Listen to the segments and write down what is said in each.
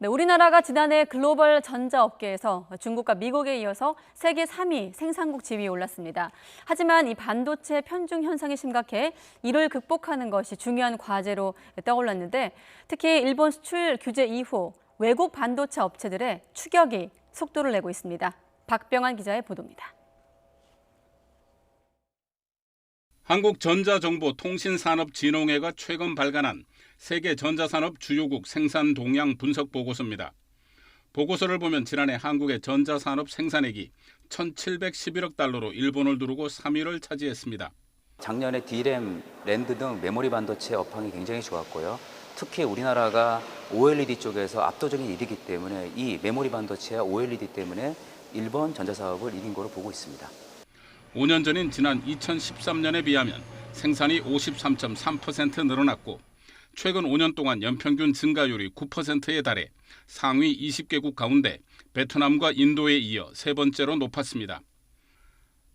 네, 우리나라가 지난해 글로벌 전자업계에서 중국과 미국에 이어서 세계 3위 생산국 지위에 올랐습니다. 하지만 이 반도체 편중 현상이 심각해 이를 극복하는 것이 중요한 과제로 떠올랐는데 특히 일본 수출 규제 이후 외국 반도체 업체들의 추격이 속도를 내고 있습니다. 박병환 기자의 보도입니다. 한국전자정보통신산업진흥회가 최근 발간한 세계 전자산업 주요국 생산 동향 분석 보고서입니다. 보고서를 보면 지난해 한국의 전자산업 생산액이 1,711억 달러로 일본을 두르고 3위를 차지했습니다. 작년에 D램, 랜드 등 메모리 반도체 업황이 굉장히 좋았고요. 특히 우리나라가 OLED 쪽에서 압도적인 1위이기 때문에 이 메모리 반도체와 OLED 때문에 일본 전자사업을 이긴 거로 보고 있습니다. 5년 전인 지난 2013년에 비하면 생산이 53.3% 늘어났고 최근 5년 동안 연평균 증가율이 9%에 달해 상위 20개국 가운데 베트남과 인도에 이어 세 번째로 높았습니다.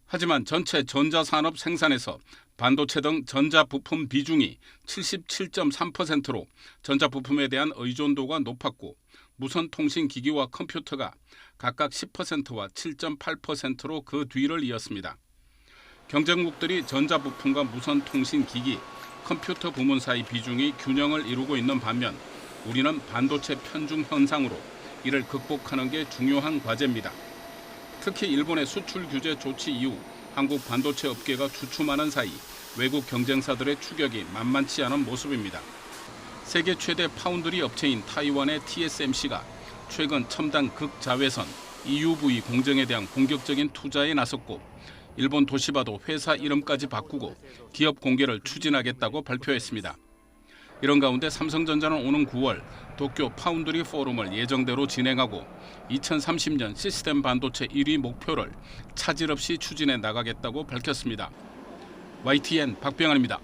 하지만 전체 전자산업 생산에서 반도체 등 전자부품 비중이 77.3%로 전자부품에 대한 의존도가 높았고 무선통신기기와 컴퓨터가 각각 10%와 7.8%로 그 뒤를 이었습니다. 경쟁국들이 전자부품과 무선통신기기, 컴퓨터 부문 사이 비중이 균형을 이루고 있는 반면 우리는 반도체 편중 현상으로 이를 극복하는 게 중요한 과제입니다. 특히 일본의 수출 규제 조치 이후 한국 반도체 업계가 주춤하는 사이 외국 경쟁사들의 추격이 만만치 않은 모습입니다. 세계 최대 파운드리 업체인 타이완의 TSMC가 최근 첨단 극자외선 EUV 공정에 대한 본격적인 투자에 나섰고 일본 도시바도 회사 이름까지 바꾸고 기업 공개를 추진하겠다고 발표했습니다. 이런 가운데 삼성전자는 오는 9월 도쿄 파운드리 포럼을 예정대로 진행하고 2030년 시스템 반도체 1위 목표를 차질 없이 추진해 나가겠다고 밝혔습니다. YTN 박병환입니다.